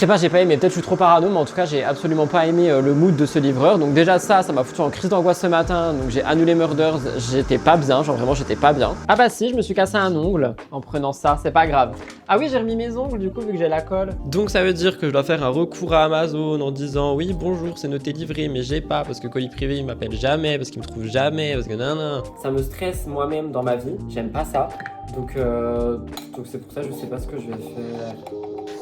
Je sais pas, j'ai pas aimé, peut-être je suis trop parano, mais en tout cas j'ai absolument pas aimé le mood de ce livreur. Donc déjà ça m'a foutu en crise d'angoisse ce matin, donc j'ai annulé Murders, j'étais pas bien, genre vraiment j'étais pas bien. Ah bah si, je me suis cassé un ongle en prenant ça, c'est pas grave. Ah oui, j'ai remis mes ongles du coup vu que j'ai la colle. Donc ça veut dire que je dois faire un recours à Amazon en disant oui bonjour c'est noté livré mais j'ai pas parce que colis privé il m'appelle jamais, parce qu'il me trouve jamais, parce que nan. Ça me stresse moi-même dans ma vie, j'aime pas ça. Donc c'est pour ça je sais pas ce que je vais faire.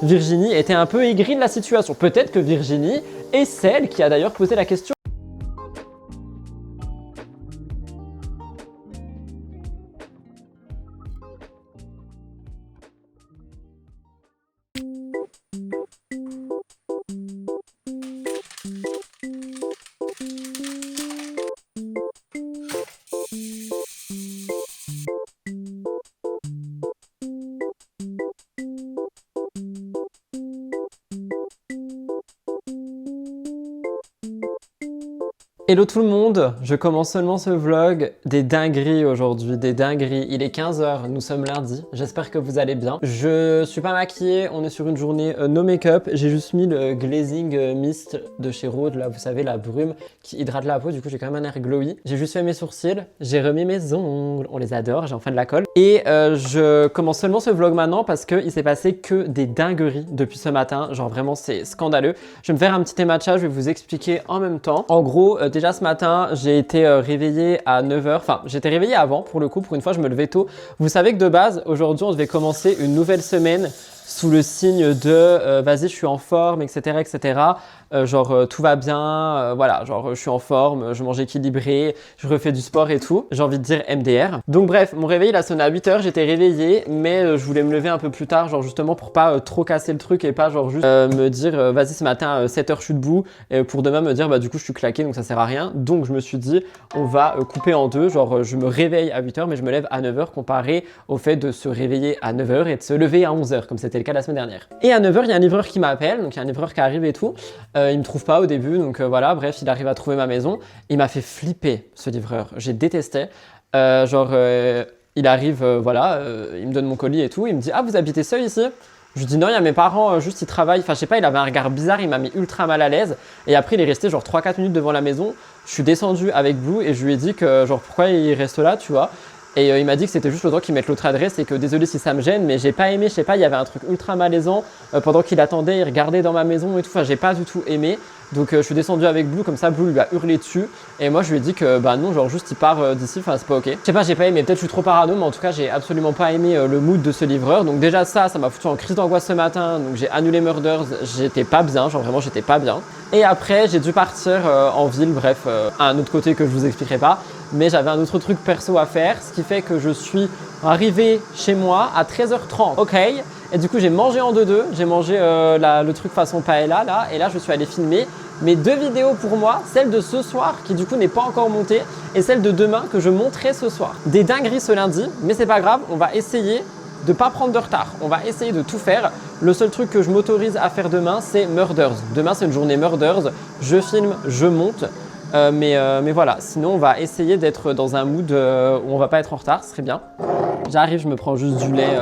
Virginie était un peu aigrie de la situation. Peut-être que Virginie est celle qui a d'ailleurs posé la question. Hello tout le monde, je commence seulement ce vlog, des dingueries aujourd'hui, des dingueries. Il est 15 h, nous sommes lundi, j'espère que vous allez bien. Je suis pas maquillée, on est sur une journée no make-up, j'ai juste mis le glazing mist de chez Rhode, là vous savez la brume qui hydrate la peau, du coup j'ai quand même un air glowy. J'ai juste fait mes sourcils, j'ai remis mes ongles, on les adore, j'ai enfin de la colle. Et je commence seulement ce vlog maintenant parce qu'il s'est passé que des dingueries depuis ce matin, genre vraiment c'est scandaleux. Je vais me faire un petit thé matcha, je vais vous expliquer en même temps. En gros, déjà ce matin, j'ai été réveillée à 9 h. Enfin, j'étais réveillée avant pour le coup. Pour une fois, je me levais tôt. Vous savez que de base, aujourd'hui, on devait commencer une nouvelle semaine sous le signe de vas-y, je suis en forme, etc. etc. Tout va bien, voilà, genre je suis en forme, je mange équilibré, je refais du sport et tout. J'ai envie de dire MDR. Donc bref, mon réveil il a sonné à 8 h, j'étais réveillée, mais je voulais me lever un peu plus tard, genre justement pour pas trop casser le truc et pas genre juste me dire vas-y ce matin à 7 h je suis debout et pour demain me dire bah du coup je suis claqué donc ça sert à rien. Donc je me suis dit on va couper en deux, genre je me réveille à 8 h mais je me lève à 9 h comparé au fait de se réveiller à 9 h et de se lever à 11 h comme c'était le cas la semaine dernière. Et à 9 h il y a un livreur qui m'appelle, donc il y a un livreur qui arrive et tout. Il me trouve pas au début, donc voilà, bref, il arrive à trouver ma maison. Il m'a fait flipper, ce livreur. J'ai détesté. Il arrive, il me donne mon colis et tout. Il me dit, ah, vous habitez seul ici? Je lui dis non, il y a mes parents, juste ils travaillent. Enfin, je sais pas, il avait un regard bizarre, il m'a mis ultra mal à l'aise. Et après, il est resté genre 3-4 minutes devant la maison. Je suis descendu avec Blue et je lui ai dit que, genre, pourquoi il reste là, tu vois. Et il m'a dit que c'était juste le temps qu'il mette l'autre adresse et que désolé si ça me gêne, mais j'ai pas aimé, je sais pas, il y avait un truc ultra malaisant pendant qu'il attendait, il regardait dans ma maison et tout, enfin j'ai pas du tout aimé. Donc je suis descendu avec Blue, comme ça Blue lui a hurlé dessus et moi je lui ai dit que bah non, genre juste il part d'ici, enfin c'est pas ok. Je sais pas, j'ai pas aimé, peut-être je suis trop parano, mais en tout cas j'ai absolument pas aimé le mood de ce livreur. Donc déjà ça m'a foutu en crise d'angoisse ce matin, donc j'ai annulé Murders, j'étais pas bien, genre vraiment j'étais pas bien. Et après j'ai dû partir en ville, bref, à un autre côté que je vous expliquerai pas. Mais j'avais un autre truc perso à faire, ce qui fait que je suis arrivé chez moi à 13 h 30, ok. Et du coup j'ai mangé en 2-2, j'ai mangé le truc façon paella là, et là je suis allé filmer mes 2 vidéos pour moi, celle de ce soir qui du coup n'est pas encore montée et celle de demain que je monterai ce soir. Des dingueries ce lundi, mais c'est pas grave, on va essayer de pas prendre de retard, on va essayer de tout faire. Le seul truc que je m'autorise à faire demain c'est Murders. Demain c'est une journée Murders, je filme, je monte. Mais voilà, sinon on va essayer d'être dans un mood où on va pas être en retard, ce serait bien. J'arrive, je me prends juste du lait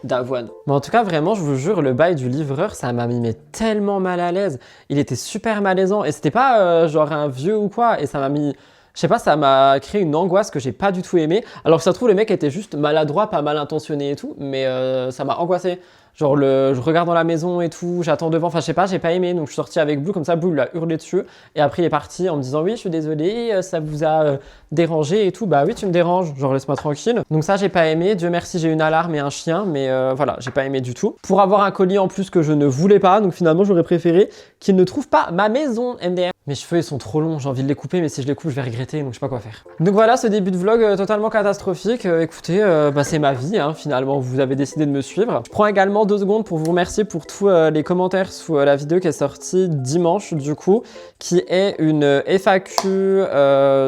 d'avoine. Mais en tout cas, vraiment, je vous jure, le bail du livreur, ça m'a mis tellement mal à l'aise. Il était super malaisant et c'était pas genre un vieux ou quoi. Et ça m'a mis, je sais pas, ça m'a créé une angoisse que j'ai pas du tout aimé. Alors que ça se trouve, le mec était juste maladroit, pas mal intentionné et tout, mais ça m'a angoissé. Genre je regarde dans la maison et tout, j'attends devant, enfin je sais pas, j'ai pas aimé, donc je suis sorti avec Blue, comme ça Blue lui a hurlé dessus et après il est parti en me disant oui je suis désolé, ça vous a dérangé et tout, bah oui tu me déranges, genre laisse-moi tranquille. Donc ça j'ai pas aimé, Dieu merci j'ai une alarme et un chien, mais voilà, j'ai pas aimé du tout. Pour avoir un colis en plus que je ne voulais pas, donc finalement j'aurais préféré qu'il ne trouve pas ma maison MDR. Mes cheveux ils sont trop longs, j'ai envie de les couper, mais si je les coupe je vais regretter, donc je sais pas quoi faire. Donc voilà, ce début de vlog totalement catastrophique, écoutez, c'est ma vie hein, finalement, vous avez décidé de me suivre. Je prends également 2 secondes pour vous remercier pour tous les commentaires sous la vidéo qui est sortie dimanche du coup, qui est une FAQ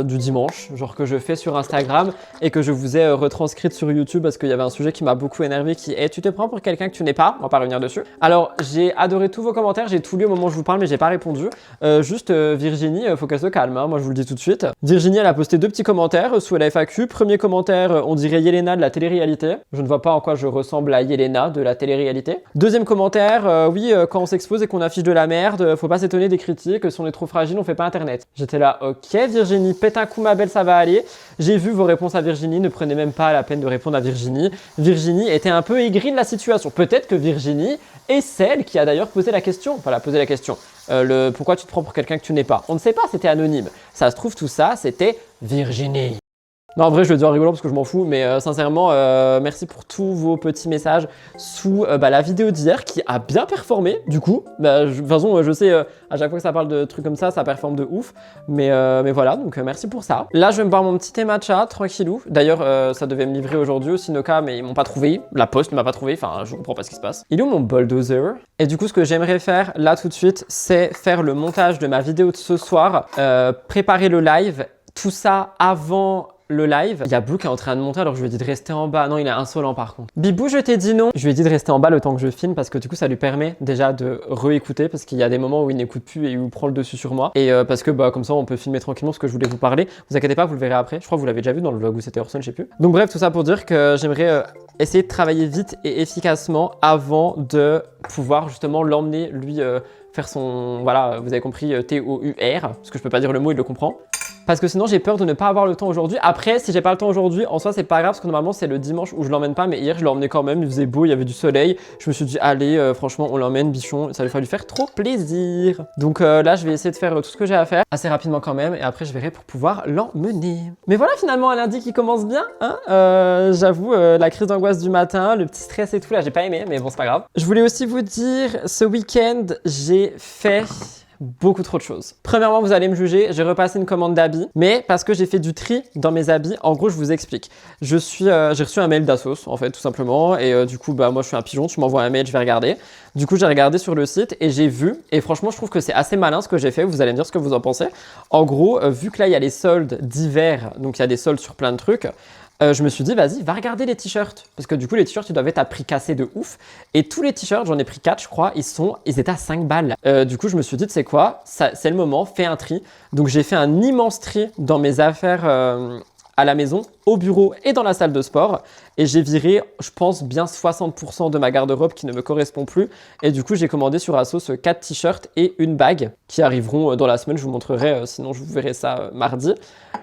du dimanche, genre que je fais sur Instagram et que je vous ai retranscrite sur YouTube parce qu'il y avait un sujet qui m'a beaucoup énervé qui est tu te prends pour quelqu'un que tu n'es pas, on va pas revenir dessus. Alors j'ai adoré tous vos commentaires, j'ai tout lu au moment où je vous parle mais j'ai pas répondu. Virginie, faut qu'elle se calme, hein, moi je vous le dis tout de suite. Virginie elle a posté 2 petits commentaires sous la FAQ. Premier commentaire, on dirait Yelena de la télé-réalité. Je ne vois pas en quoi je ressemble à Yelena de la télé-réalité. réalité. Deuxième commentaire, oui, quand on s'expose et qu'on affiche de la merde, faut pas s'étonner des critiques, si on est trop fragile, on fait pas internet. J'étais là, ok Virginie, pète un coup ma belle, ça va aller. J'ai vu vos réponses à Virginie, ne prenez même pas la peine de répondre à Virginie. Virginie était un peu aigrie de la situation. Peut-être que Virginie est celle qui a d'ailleurs posé la question, enfin, posé la question. Pourquoi tu te prends pour quelqu'un que tu n'es pas? On ne sait pas, c'était anonyme. Ça se trouve, tout ça, c'était Virginie. Non, en vrai, je le dis en rigolant parce que je m'en fous, mais sincèrement, merci pour tous vos petits messages sous la vidéo d'hier qui a bien performé. Du coup, de toute façon, je sais, à chaque fois que ça parle de trucs comme ça performe de ouf. Mais voilà, donc merci pour ça. Là, je vais me boire mon petit thé matcha, tranquillou. D'ailleurs, ça devait me livrer aujourd'hui au Sinoca, mais ils m'ont pas trouvé. La poste ne m'a pas trouvé, enfin, je comprends pas ce qui se passe. Il est où mon bulldozer? Et du coup, ce que j'aimerais faire là tout de suite, c'est faire le montage de ma vidéo de ce soir, préparer le live, tout ça avant le live. Il y a Blue qui est en train de monter alors je lui ai dit de rester en bas. Non, il est insolent par contre. Bibou, je t'ai dit non. Je lui ai dit de rester en bas le temps que je filme parce que du coup ça lui permet déjà de réécouter parce qu'il y a des moments où il n'écoute plus et où il prend le dessus sur moi. Et parce que comme ça on peut filmer tranquillement ce que je voulais vous parler. Vous inquiétez pas, vous le verrez après. Je crois que vous l'avez déjà vu dans le vlog où c'était Orson, je sais plus. Donc bref, tout ça pour dire que j'aimerais essayer de travailler vite et efficacement avant de pouvoir justement l'emmener lui faire son, voilà, vous avez compris, TOUR, parce que je peux pas dire le mot, il le comprend. Parce que sinon j'ai peur de ne pas avoir le temps aujourd'hui. Après, si j'ai pas le temps aujourd'hui, en soi c'est pas grave parce que normalement c'est le dimanche où je l'emmène pas, mais hier je l'ai emmené quand même, il faisait beau, il y avait du soleil. Je me suis dit allez, franchement on l'emmène bichon, ça va lui faire trop plaisir. Donc là je vais essayer de faire tout ce que j'ai à faire assez rapidement quand même et après je verrai pour pouvoir l'emmener. Mais voilà, finalement un lundi qui commence bien, hein. J'avoue, la crise d'angoisse du matin, le petit stress et tout là, j'ai pas aimé, mais bon c'est pas grave. Je voulais aussi vous dire, ce week-end j'ai fait beaucoup trop de choses. Premièrement, vous allez me juger, j'ai repassé une commande d'habits, mais parce que j'ai fait du tri dans mes habits. En gros, je vous explique. J'ai reçu un mail d'Asos, en fait, tout simplement, et du coup, moi, je suis un pigeon, tu m'envoies un mail, je vais regarder. Du coup, j'ai regardé sur le site et j'ai vu, et franchement, je trouve que c'est assez malin ce que j'ai fait. Vous allez me dire ce que vous en pensez. En gros, vu que là, il y a les soldes d'hiver, donc il y a des soldes sur plein de trucs. Je me suis dit, vas-y, va regarder les t-shirts. Parce que du coup, les t-shirts, ils doivent être à prix cassé de ouf. Et tous les t-shirts, j'en ai pris 4, je crois, ils étaient à 5 balles. Du coup, je me suis dit, tu sais quoi, c'est le moment, fais un tri. Donc, j'ai fait un immense tri dans mes affaires à la maison, au bureau et dans la salle de sport. Et j'ai viré, je pense, bien 60% de ma garde-robe qui ne me correspond plus. Et du coup, j'ai commandé sur Asos 4 t-shirts et une bague qui arriveront dans la semaine. Je vous montrerai, sinon je vous verrai ça mardi.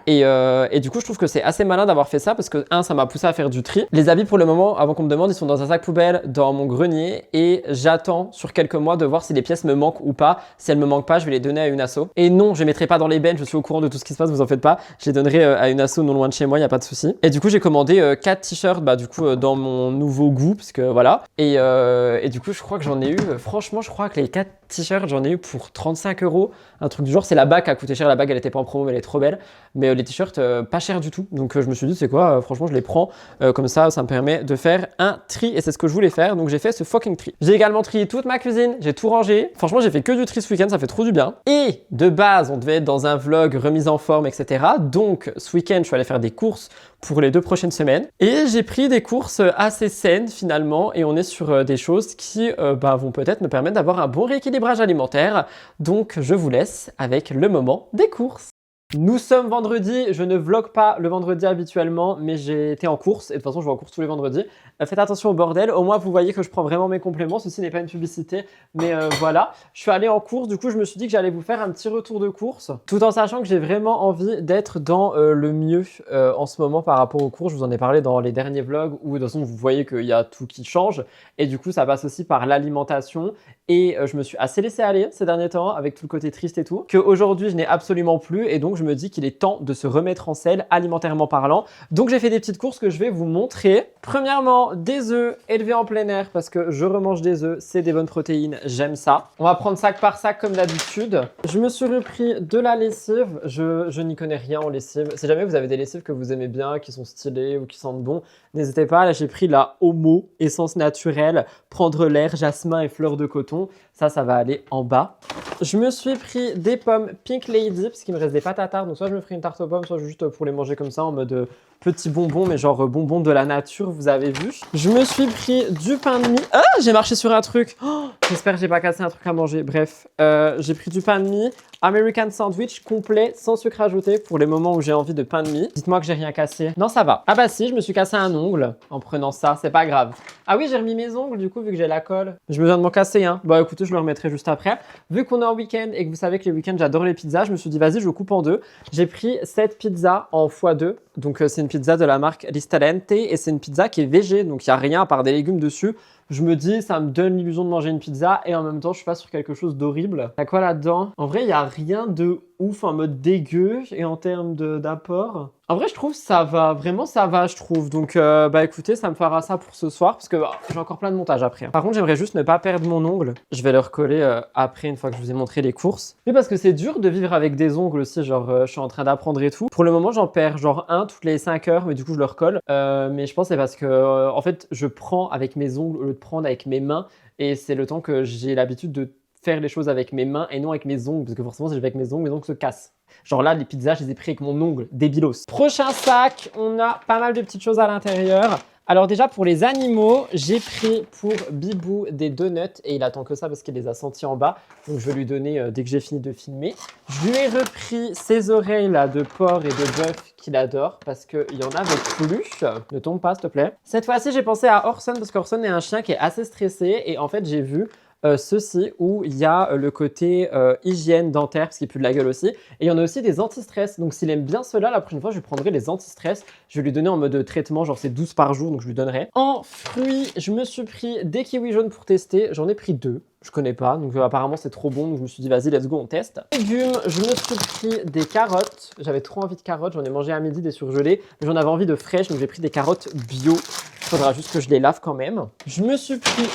Et du coup, je trouve que c'est assez malin d'avoir fait ça parce que, ça m'a poussé à faire du tri. Les habits, pour le moment, avant qu'on me demande, ils sont dans un sac poubelle dans mon grenier et j'attends sur quelques mois de voir si les pièces me manquent ou pas. Si elles me manquent pas, je vais les donner à une asso. Et non, je les mettrai pas dans les bennes, je suis au courant de tout ce qui se passe, vous en faites pas. Je les donnerai à une asso non loin de chez moi, il n'y a pas de souci. Et du coup, j'ai commandé 4 t-shirts, du coup, dans mon nouveau goût, parce que voilà. Et du coup, je crois que j'en ai eu, franchement, je crois que les 4 t-shirts, j'en ai eu pour 35 €. Un truc du genre, c'est la bague qui a coûté cher. La bague, elle était pas en promo, mais elle est trop belle. Mais les t-shirts, pas cher du tout. Donc je me suis dit, c'est quoi, franchement, je les prends. Comme ça me permet de faire un tri. Et c'est ce que je voulais faire. Donc j'ai fait ce fucking tri. J'ai également trié toute ma cuisine. J'ai tout rangé. Franchement, j'ai fait que du tri ce week-end. Ça fait trop du bien. Et de base, on devait être dans un vlog remise en forme, etc. Donc ce week-end, je suis allé faire des courses pour les 2 prochaines semaines. Et j'ai pris des courses assez saines finalement. Et on est sur des choses qui vont peut-être me permettre d'avoir un bon rééquilibrage alimentaire. Donc je vous laisse avec le moment des courses. Nous sommes vendredi, je ne vlog pas le vendredi habituellement, mais j'ai été en course et de toute façon je vais en course tous les vendredis. Faites attention au bordel, au moins vous voyez que je prends vraiment mes compléments, ceci n'est pas une publicité, mais voilà. Je suis allé en course, du coup je me suis dit que j'allais vous faire un petit retour de course, tout en sachant que j'ai vraiment envie d'être dans le mieux en ce moment par rapport aux courses. Je vous en ai parlé dans les derniers vlogs où de toute façon vous voyez qu'il y a tout qui change et du coup ça passe aussi par l'alimentation et je me suis assez laissé aller ces derniers temps avec tout le côté triste et tout, qu'aujourd'hui je n'ai absolument plus et donc je me dis qu'il est temps de se remettre en selle alimentairement parlant. Donc j'ai fait des petites courses que je vais vous montrer. Premièrement, des œufs élevés en plein air parce que je remange des œufs, c'est des bonnes protéines, j'aime ça. On va prendre sac par sac comme d'habitude. Je me suis repris de la lessive, je n'y connais rien en lessive. Si jamais vous avez des lessives que vous aimez bien, qui sont stylées ou qui sentent bon, n'hésitez pas. Là j'ai pris la Homo, essence naturelle, prendre l'air, jasmin et fleurs de coton. Ça va aller en bas. je me suis pris des pommes Pink Lady parce qu'il me reste des pâtes à tarte. Donc soit je me ferai une tarte aux pommes, soit juste pour les manger comme ça en mode petits bonbons, mais genre bonbons de la nature, vous avez vu. Je me suis pris du pain de mie. Ah, j'ai marché sur un truc. Oh, j'espère que j'ai pas cassé un truc à manger. Bref, j'ai pris du pain de mie. American Sandwich complet, sans sucre ajouté pour les moments où j'ai envie de pain de mie. Dites-moi que j'ai rien cassé. Non, ça va. Ah bah si, je me suis cassé un ongle en prenant ça, c'est pas grave. Ah oui, j'ai remis mes ongles du coup vu que j'ai la colle. Je me viens de m'en casser un. Bah écoutez, je le remettrai juste après. Vu qu'on est en week-end et que vous savez que les week-ends j'adore les pizzas, je me suis dit vas-y, je coupe en deux. J'ai pris cette pizza en x2. Donc c'est une pizza de la marque Ristalente et c'est une pizza qui est végé, donc il n'y a rien à part des légumes dessus. Je me dis, ça me donne l'illusion de manger une pizza et en même temps, je suis pas sur quelque chose d'horrible. Y'a quoi là-dedans? En vrai, il n'y a rien de ouf en mode dégueu et en termes d'apport. En vrai, je trouve ça va. Vraiment, ça va, je trouve. Donc, bah écoutez, ça me fera ça pour ce soir parce que j'ai encore plein de montage après. Par contre, j'aimerais juste ne pas perdre mon ongle. Je vais le recoller après, une fois que je vous ai montré les courses. Oui, parce que c'est dur de vivre avec des ongles aussi. Genre, je suis en train d'apprendre et tout. Pour le moment, j'en perds genre un toutes les 5 heures, mais du coup, je le recolle. Mais je pense que c'est parce que, en fait, je prends avec mes ongles au lieu de prendre avec mes mains. Et c'est le temps que j'ai l'habitude de faire les choses avec mes mains et non avec mes ongles, parce que forcément si je vais avec mes ongles se cassent. Genre là, les pizzas, je les ai pris avec mon ongle, débilos. Prochain sac, on a pas mal de petites choses à l'intérieur. Alors déjà, pour les animaux, j'ai pris pour Bibou des donuts et il attend que ça parce qu'il les a sentis en bas. Donc je vais lui donner dès que j'ai fini de filmer. Je lui ai repris ses oreilles là de porc et de bœuf qu'il adore parce qu'il y en avait plus. Ne tombe pas, s'il te plaît. Cette fois-ci, j'ai pensé à Orson parce qu'Orson est un chien qui est assez stressé et en fait, j'ai vu ceci où il y a le côté hygiène dentaire parce qu'il pue de la gueule aussi et il y en a aussi des anti-stress, donc s'il aime bien cela, la prochaine fois je lui prendrai les anti-stress, je vais lui donner en mode traitement, genre c'est 12 par jour donc je lui donnerai. En fruits, je me suis pris des kiwis jaunes pour tester, j'en ai pris 2. Je connais pas, donc apparemment c'est trop bon, donc je me suis dit vas-y let's go on teste. Légumes, je me suis pris des carottes, j'avais trop envie de carottes, j'en ai mangé à midi des surgelées, mais j'en avais envie de fraîches, donc j'ai pris des carottes bio. Il faudra juste que je les lave quand même. Je me suis pris,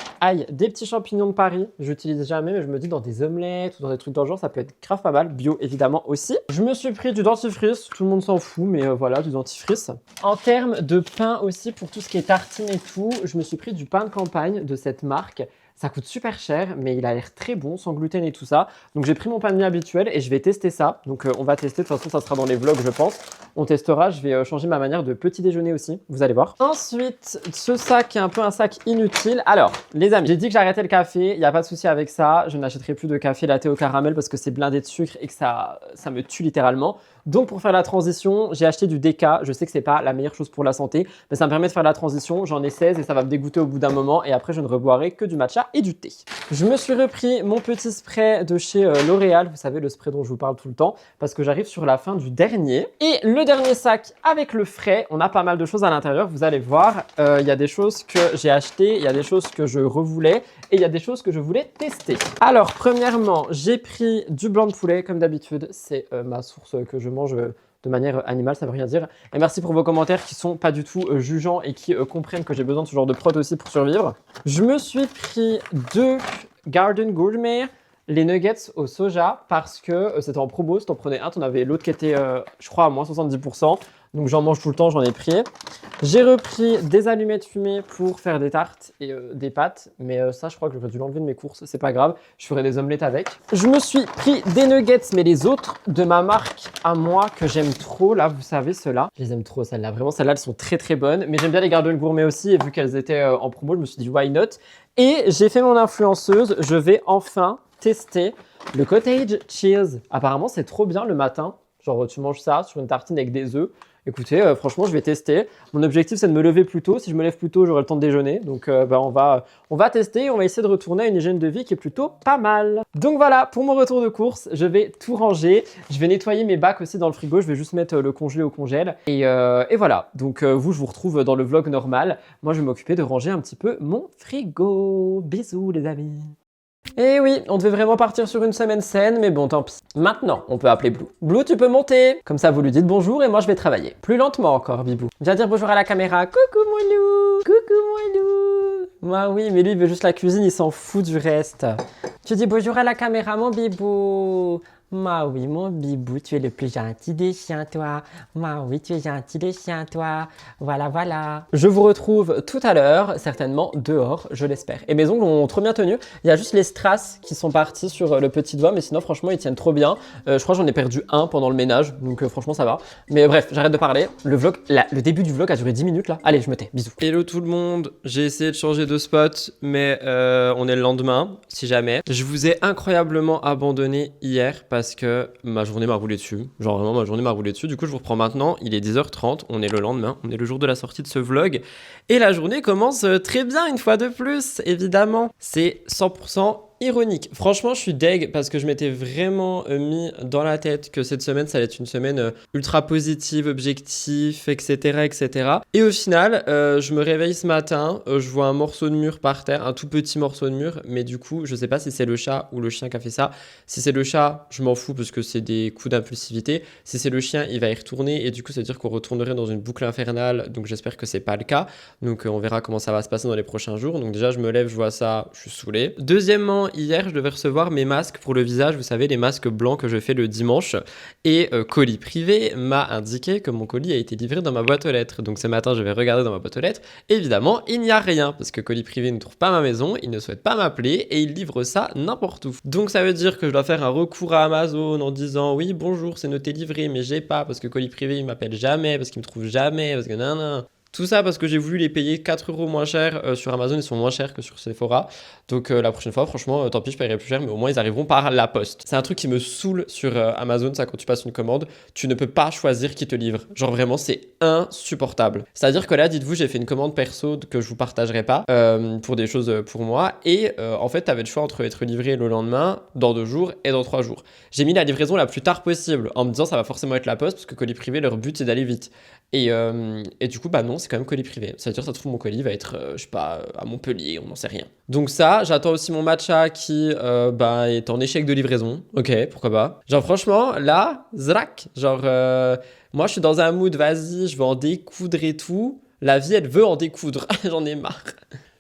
des petits champignons de Paris. Je n'utilise jamais, mais je me dis dans des omelettes ou dans des trucs dans le genre, ça peut être grave pas mal. Bio, évidemment, aussi. Je me suis pris du dentifrice. Tout le monde s'en fout, mais voilà, du dentifrice. En termes de pain aussi, pour tout ce qui est tartine et tout, je me suis pris du pain de campagne de cette marque. Ça coûte super cher, mais il a l'air très bon, sans gluten et tout ça. Donc j'ai pris mon pain de mie habituel et je vais tester ça. Donc on va tester, de toute façon ça sera dans les vlogs je pense. On testera, je vais changer ma manière de petit déjeuner aussi, vous allez voir. Ensuite, ce sac est un peu un sac inutile. Alors, les amis, j'ai dit que j'arrêtais le café, il n'y a pas de souci avec ça. Je n'achèterai plus de café latte au caramel parce que c'est blindé de sucre et que ça me tue littéralement. Donc pour faire la transition, j'ai acheté du déca. Je sais que c'est pas la meilleure chose pour la santé, mais ça me permet de faire la transition. J'en ai 16 et ça va me dégoûter au bout d'un moment et après je ne reboirai que du matcha et du thé. Je me suis repris mon petit spray de chez L'Oréal, vous savez le spray dont je vous parle tout le temps, parce que j'arrive sur la fin du dernier. Et le dernier sac avec le frais, on a pas mal de choses à l'intérieur, vous allez voir. Il y a des choses que j'ai achetées, il y a des choses que je revoulais et il y a des choses que je voulais tester. Alors premièrement, j'ai pris du blanc de poulet comme d'habitude, c'est ma source que je mange de manière animale, ça veut rien dire. Et merci pour vos commentaires qui sont pas du tout jugeants et qui comprennent que j'ai besoin de ce genre de prod aussi pour survivre. Je me suis pris 2 Garden Gourmet, les nuggets au soja parce que c'était en promo, si t'en prenais un, t'en avais l'autre qui était, je crois, à moins 70%. Donc j'en mange tout le temps, j'en ai pris. J'ai repris des allumettes fumées pour faire des tartes et des pâtes. Mais ça, je crois que j'aurais dû l'enlever de mes courses, c'est pas grave. Je ferai des omelettes avec. Je me suis pris des nuggets, mais les autres de ma marque à moi que j'aime trop. Là, vous savez, ceux-là. Je les aime trop, celles-là. Vraiment, celles-là, elles sont très très bonnes. Mais j'aime bien les Garden Gourmet aussi. Et vu qu'elles étaient en promo, je me suis dit why not. Et j'ai fait mon influenceuse. Je vais enfin tester le cottage cheese. Apparemment, c'est trop bien le matin. Genre, tu manges ça sur une tartine avec des œufs. Écoutez, franchement, je vais tester. Mon objectif, c'est de me lever plus tôt. Si je me lève plus tôt, j'aurai le temps de déjeuner. Donc, on va tester et on va essayer de retourner à une hygiène de vie qui est plutôt pas mal. Donc voilà, pour mon retour de course, je vais tout ranger. Je vais nettoyer mes bacs aussi dans le frigo. Je vais juste mettre le congelé au congèle. Et voilà. Donc, je vous retrouve dans le vlog normal. Moi, je vais m'occuper de ranger un petit peu mon frigo. Bisous, les amis. Et oui, on devait vraiment partir sur une semaine saine, mais bon, tant pis. Maintenant, on peut appeler Blue. Blue, tu peux monter. Comme ça, vous lui dites bonjour et moi, je vais travailler. Plus lentement encore, Bibou. Viens dire bonjour à la caméra. Coucou, mon loup. Coucou, mon loup. Moi, oui, mais lui, il veut juste la cuisine, il s'en fout du reste. Tu dis bonjour à la caméra, mon Bibou. Ma oui, mon bibou, tu es le plus gentil des chiens, toi. Ma oui, tu es gentil des chiens, toi. Voilà, voilà. Je vous retrouve tout à l'heure, certainement dehors, je l'espère. Et mes ongles ont trop bien tenu. Il y a juste les strass qui sont partis sur le petit doigt, mais sinon, franchement, ils tiennent trop bien. Je crois que j'en ai perdu un pendant le ménage, donc franchement, ça va. Mais bref, j'arrête de parler. Le vlog, le début du vlog a duré 10 minutes là. Allez, je me tais. Bisous. Hello tout le monde. J'ai essayé de changer de spot, mais on est le lendemain, si jamais. Je vous ai incroyablement abandonné hier parce que ma journée m'a roulé dessus. Genre vraiment, ma journée m'a roulé dessus. Du coup, je vous reprends maintenant. Il est 10h30. On est le lendemain. On est le jour de la sortie de ce vlog. Et la journée commence très bien une fois de plus, évidemment. C'est 100% ironique. Franchement, je suis deg parce que je m'étais vraiment mis dans la tête que cette semaine, ça allait être une semaine ultra positive, objectif, etc., etc. Et au final, je me réveille ce matin, je vois un morceau de mur par terre, un tout petit morceau de mur, mais du coup, je sais pas si c'est le chat ou le chien qui a fait ça. Si c'est le chat, je m'en fous parce que c'est des coups d'impulsivité. Si c'est le chien, il va y retourner et du coup, ça veut dire qu'on retournerait dans une boucle infernale. Donc, j'espère que c'est pas le cas. Donc, on verra comment ça va se passer dans les prochains jours. Donc, déjà, je me lève, je vois ça, je suis saoulé. Deuxièmement, hier, je devais recevoir mes masques pour le visage, vous savez, les masques blancs que je fais le dimanche. Et Colis Privé m'a indiqué que mon colis a été livré dans ma boîte aux lettres. Donc ce matin, je vais regarder dans ma boîte aux lettres. Évidemment, il n'y a rien parce que Colis Privé ne trouve pas ma maison, il ne souhaite pas m'appeler et il livre ça n'importe où. Donc ça veut dire que je dois faire un recours à Amazon en disant oui, bonjour, c'est noté livré, mais j'ai pas parce que Colis Privé, il m'appelle jamais, parce qu'il me trouve jamais, parce que nan. Tout ça parce que j'ai voulu les payer 4 € moins cher sur Amazon, ils sont moins chers que sur Sephora. Donc la prochaine fois, franchement, tant pis, je paierai plus cher, mais au moins ils arriveront par la poste. C'est un truc qui me saoule sur Amazon, ça, quand tu passes une commande, tu ne peux pas choisir qui te livre. Genre vraiment, c'est insupportable. C'est-à-dire que là, dites-vous, j'ai fait une commande perso que je vous partagerai pas pour des choses pour moi. Et en fait, tu avais le choix entre être livré le lendemain, dans 2 jours et dans 3 jours. J'ai mis la livraison la plus tard possible en me disant ça va forcément être la poste parce que Colis Privé, leur but c'est d'aller vite. Et du coup, bah non, c'est quand même Colis Privé. Ça veut dire que ça se trouve, mon colis va être, je sais pas, à Montpellier, on n'en sait rien. Donc ça, j'attends aussi mon matcha qui est en échec de livraison. Ok, pourquoi pas. Genre franchement, là, zrak. Genre, moi je suis dans un mood, vas-y, je veux en découdre et tout. La vie, elle veut en découdre. J'en ai marre.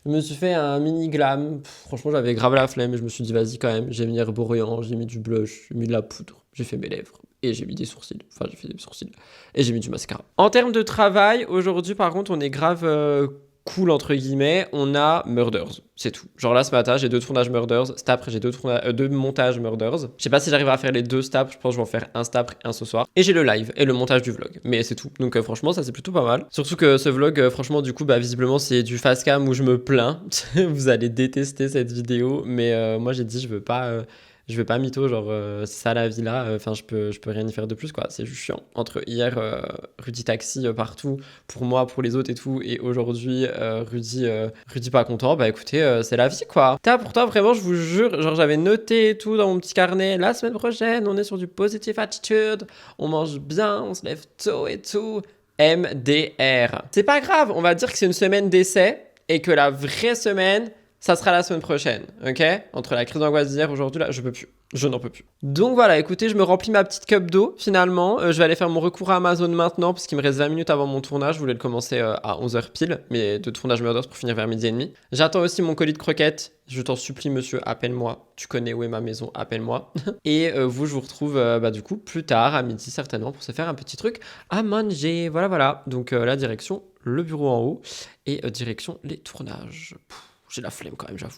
Je me suis fait un mini glam. Franchement, j'avais grave la flemme. Je me suis dit, vas-y quand même. J'ai mis Herborian, j'ai mis du blush, j'ai mis de la poudre, j'ai fait mes lèvres. Et j'ai mis des sourcils. Enfin, j'ai fait des sourcils. Et j'ai mis du mascara. En termes de travail, aujourd'hui, par contre, on est grave cool, entre guillemets. On a Murders. C'est tout. Genre là, ce matin, j'ai 2 tournages Murders. Cet après, j'ai 2 montages Murders. Je sais pas si j'arrive à faire les 2 staps. Je pense que je vais en faire un stap et un ce soir. Et j'ai le live et le montage du vlog. Mais c'est tout. Donc franchement, ça, c'est plutôt pas mal. Surtout que ce vlog, franchement, du coup, bah, visiblement, c'est du fast cam où je me plains. Vous allez détester cette vidéo. Mais moi, j'ai dit, je veux pas mytho, genre c'est ça la vie là, enfin je peux rien y faire de plus quoi, c'est juste chiant. Entre hier Rudy taxi partout, pour moi, pour les autres et tout, et aujourd'hui Rudy pas content, bah écoutez, c'est la vie quoi. Pourtant vraiment je vous jure, genre j'avais noté et tout dans mon petit carnet, la semaine prochaine on est sur du positive attitude, on mange bien, on se lève tôt et tout, MDR. C'est pas grave, on va dire que c'est une semaine d'essai, et que la vraie semaine, ça sera la semaine prochaine, ok? Entre la crise d'angoisse d'hier, aujourd'hui, là, je peux plus. Je n'en peux plus. Donc voilà, écoutez, je me remplis ma petite cup d'eau, finalement. Je vais aller faire mon recours à Amazon maintenant, parce qu'il me reste 20 minutes avant mon tournage. Je voulais le commencer à 11h pile, mais de tournage Murders pour finir vers 12h30. J'attends aussi mon colis de croquettes. Je t'en supplie, monsieur, appelle-moi. Tu connais où est ma maison, appelle-moi. Et vous, je vous retrouve du coup plus tard, à midi certainement, pour se faire un petit truc à manger. Voilà, voilà. Donc la direction, le bureau en haut, et direction les tournages. J'ai la flemme quand même, j'avoue.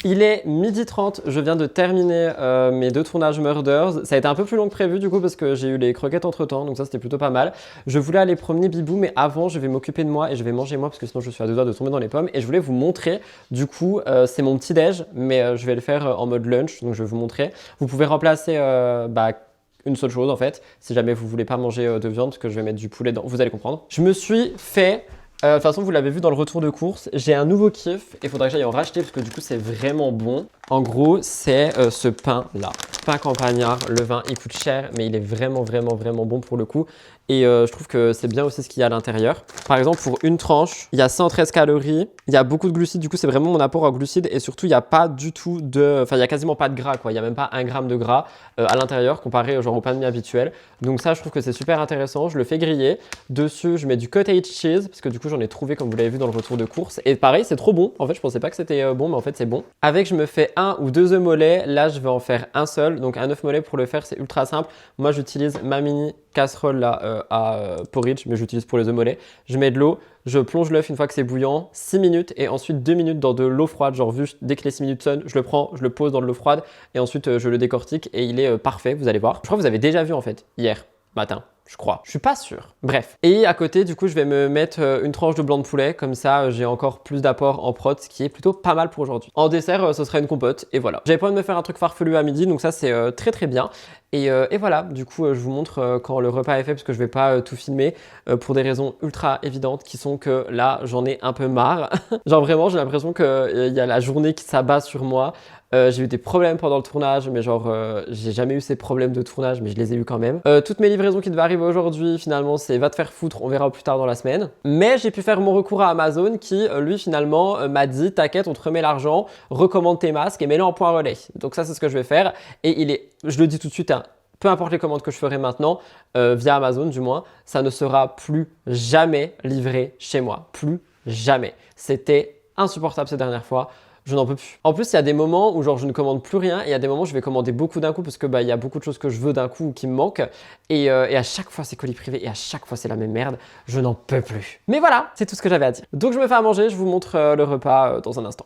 Il est 12h30, je viens de terminer mes 2 tournages Murders. Ça a été un peu plus long que prévu du coup parce que j'ai eu les croquettes entre temps, donc ça c'était plutôt pas mal. Je voulais aller promener Bibou, mais avant je vais m'occuper de moi et je vais manger moi parce que sinon je suis à 2 doigts de tomber dans les pommes. Et je voulais vous montrer, du coup c'est mon petit déj, mais je vais le faire en mode lunch, donc je vais vous montrer. Vous pouvez remplacer une seule chose en fait, si jamais vous voulez pas manger de viande, parce que je vais mettre du poulet dedans, vous allez comprendre. Je me suis fait... de toute façon, vous l'avez vu dans le retour de course, j'ai un nouveau kiff et il faudra que j'aille en racheter parce que du coup, c'est vraiment bon. En gros, c'est ce pain-là. Pain campagnard, le vin, il coûte cher, mais il est vraiment, vraiment, vraiment bon pour le coup. Et je trouve que c'est bien aussi ce qu'il y a à l'intérieur. Par exemple, pour une tranche, il y a 113 calories, il y a beaucoup de glucides, du coup c'est vraiment mon apport en glucides et surtout il n'y a pas du tout de... Enfin, il n'y a quasiment pas de gras quoi, il n'y a même pas 1 gramme de gras à l'intérieur comparé genre au pain de mie habituel. Donc ça, je trouve que c'est super intéressant, je le fais griller. Dessus, je mets du cottage cheese parce que du coup j'en ai trouvé comme vous l'avez vu dans le retour de course. Et pareil, c'est trop bon, en fait je pensais pas que c'était bon, mais en fait c'est bon. Avec, je me fais 1 ou 2 œufs mollets, là je vais en faire un seul. Donc un œuf mollet pour le faire, c'est ultra simple. Moi j'utilise ma mini casserole là à porridge, mais j'utilise pour les œufs mollets. Je mets de l'eau, je plonge l'œuf une fois que c'est bouillant, 6 minutes et ensuite 2 minutes dans de l'eau froide. Genre vu, dès que les 6 minutes sonnent, je le prends, je le pose dans de l'eau froide et ensuite je le décortique et il est parfait, vous allez voir. Je crois que vous avez déjà vu en fait, hier matin. Je crois. Je suis pas sûr. Bref. Et à côté, du coup, je vais me mettre une tranche de blanc de poulet. Comme ça, j'ai encore plus d'apport en prot, ce qui est plutôt pas mal pour aujourd'hui. En dessert, ce sera une compote. Et voilà. J'avais pas envie de me faire un truc farfelu à midi, donc ça, c'est très très bien. Et voilà. Du coup, je vous montre quand le repas est fait, parce que je vais pas tout filmer pour des raisons ultra évidentes qui sont que là, j'en ai un peu marre. Genre vraiment, j'ai l'impression qu'il y a la journée qui s'abat sur moi. J'ai eu des problèmes pendant le tournage, mais genre, j'ai jamais eu ces problèmes de tournage, mais je les ai eu quand même. Toutes mes livraisons qui devaient arriver aujourd'hui, finalement, c'est va te faire foutre, on verra plus tard dans la semaine. Mais j'ai pu faire mon recours à Amazon qui, lui, finalement, m'a dit, t'inquiète, on te remet l'argent, recommande tes masques et mets-le en point relais. Donc ça, c'est ce que je vais faire. Et il est, je le dis tout de suite, hein, peu importe les commandes que je ferai maintenant, via Amazon du moins, ça ne sera plus jamais livré chez moi. Plus jamais. C'était insupportable ces dernières fois. Je n'en peux plus. En plus, il y a des moments où genre je ne commande plus rien et il y a des moments où je vais commander beaucoup d'un coup parce que il y a beaucoup de choses que je veux d'un coup ou qui me manquent et à chaque fois c'est colis privé et à chaque fois c'est la même merde. Je n'en peux plus. Mais voilà, c'est tout ce que j'avais à dire. Donc je me fais à manger, je vous montre le repas dans un instant.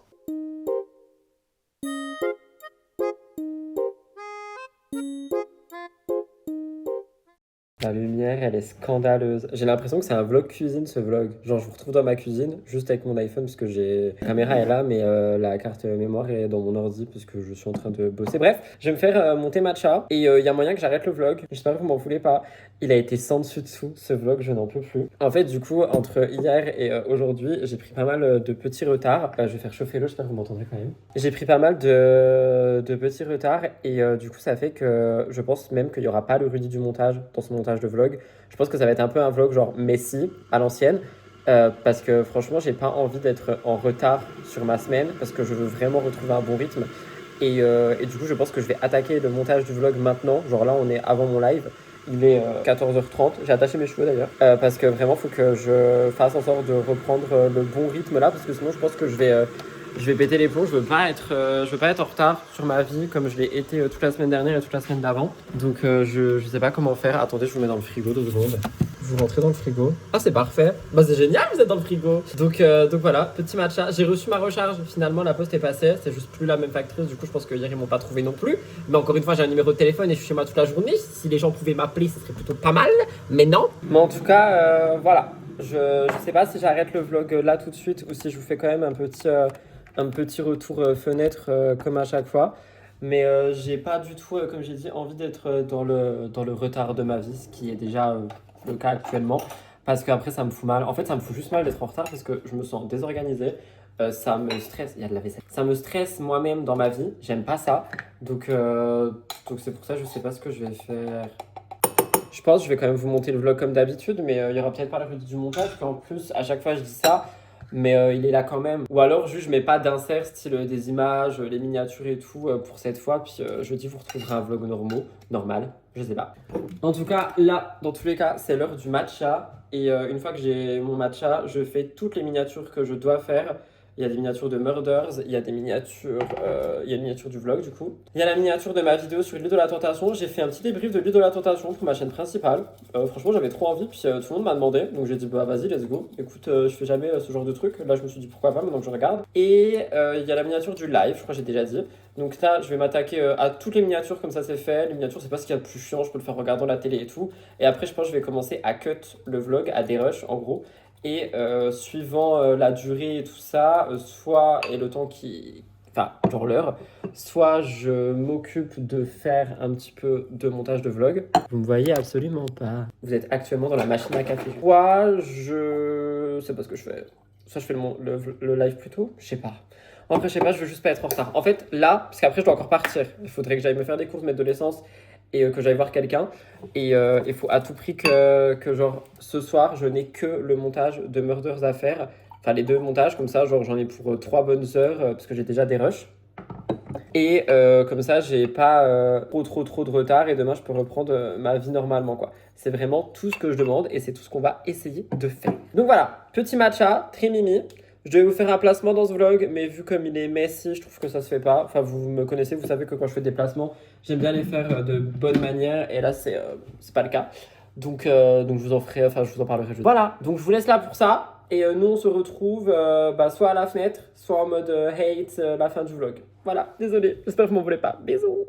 La lumière, elle est scandaleuse. J'ai l'impression que c'est un vlog cuisine, ce vlog. Genre, je vous retrouve dans ma cuisine, juste avec mon iPhone, parce que j'ai... La caméra est là, mais la carte mémoire est dans mon ordi, parce que je suis en train de bosser. Bref, je vais me faire mon thé matcha, et il y a moyen que j'arrête le vlog. J'espère que vous m'en voulez pas. Il a été sans dessus dessous, ce vlog, je n'en peux plus. En fait, du coup, entre hier et aujourd'hui, j'ai pris pas mal de petits retards. Je vais faire chauffer l'eau, j'espère que vous m'entendrez quand même. J'ai pris pas mal de petits retards, et du coup, ça fait que je pense même qu'il n'y aura pas le Rudy du montage dans ce montage de vlog. Je pense que ça va être un peu un vlog genre Messi à l'ancienne parce que franchement j'ai pas envie d'être en retard sur ma semaine parce que je veux vraiment retrouver un bon rythme et du coup je pense que je vais attaquer le montage du vlog maintenant. Genre là on est avant mon live, il est 14h30, j'ai attaché mes cheveux d'ailleurs parce que vraiment il faut que je fasse en sorte de reprendre le bon rythme là parce que sinon je pense que je vais péter les plombs, je veux pas être en retard sur ma vie comme je l'ai été toute la semaine dernière et toute la semaine d'avant. Donc je sais pas comment faire. Attendez, je vous mets dans le frigo 2 secondes. Vous rentrez dans le frigo. Ah c'est parfait. Bah c'est génial, vous êtes dans le frigo. Donc voilà, petit matcha. J'ai reçu ma recharge. Finalement la poste est passée. C'est juste plus la même factrice. Du coup je pense que hier ils m'ont pas trouvé non plus. Mais encore une fois j'ai un numéro de téléphone et je suis chez moi toute la journée. Si les gens pouvaient m'appeler, ce serait plutôt pas mal. Mais non. Mais en tout cas voilà. Je sais pas si j'arrête le vlog là tout de suite ou si je vous fais quand même un petit retour fenêtre comme à chaque fois. Mais j'ai pas du tout, comme j'ai dit, envie d'être dans le retard de ma vie, ce qui est déjà le cas actuellement. Parce qu'après, ça me fout mal. En fait, ça me fout juste mal d'être en retard parce que je me sens désorganisé. Ça me stresse. Il y a de la vaisselle. Ça me stresse moi-même dans ma vie. J'aime pas ça. Donc c'est pour ça que je sais pas ce que je vais faire. Je pense que je vais quand même vous monter le vlog comme d'habitude, mais il y aura peut-être pas la rubrique du montage. Puis en plus, à chaque fois, je dis ça. Mais il est là quand même. Ou alors juste je mets pas d'insert style des images, les miniatures et tout pour cette fois. Puis jeudi vous retrouverez un vlog normal, je sais pas. En tout cas là, dans tous les cas, c'est l'heure du matcha. Et une fois que j'ai mon matcha, je fais toutes les miniatures que je dois faire. Il y a des miniatures de Murders, il y a des miniatures, il y a une miniature du vlog du coup. Il y a la miniature de ma vidéo sur l'huile de la tentation. J'ai fait un petit débrief de l'huile de la tentation pour ma chaîne principale. Franchement j'avais trop envie, puis tout le monde m'a demandé. Donc j'ai dit bah vas-y let's go. Écoute, je fais jamais ce genre de truc. Là je me suis dit pourquoi pas maintenant que je regarde. Et il y a la miniature du live, je crois que j'ai déjà dit. Donc là je vais m'attaquer à toutes les miniatures comme ça c'est fait. Les miniatures c'est pas ce qu'il y a de plus chiant, je peux le faire en regardant la télé et tout. Et après je pense que je vais commencer à cut le vlog, à dérush en gros. Et suivant la durée et tout ça, soit et le temps qui... Enfin, genre l'heure, soit je m'occupe de faire un petit peu de montage de vlog. Vous me voyez absolument pas. Vous êtes actuellement dans la machine à café. Soit je sais pas ce que je fais. Soit je fais le live plus tôt, je sais pas. Après, je sais pas, je veux juste pas être en retard. En fait, là, parce qu'après, je dois encore partir. Il faudrait que j'aille me faire des courses, mettre de l'essence et que j'aille voir quelqu'un. Et il faut à tout prix que, genre, ce soir, je n'ai que le montage de Murders à faire. Enfin, les 2 montages, comme ça, genre, j'en ai pour 3 bonnes heures, parce que j'ai déjà des rushs. Et comme ça, j'ai pas trop de retard et demain, je peux reprendre ma vie normalement, quoi. C'est vraiment tout ce que je demande et c'est tout ce qu'on va essayer de faire. Donc voilà, petit matcha, très mimi. Je devais vous faire un placement dans ce vlog, mais vu comme il est messy, je trouve que ça se fait pas. Enfin, vous me connaissez, vous savez que quand je fais des placements, j'aime bien les faire de bonne manière et là, c'est pas le cas. Donc je vous en ferai, enfin, je vous en parlerai juste. Voilà, donc je vous laisse là pour ça. Et nous, on se retrouve soit à la fenêtre, soit en mode hate la fin du vlog. Voilà, désolé, j'espère que vous m'en voulez pas. Bisous.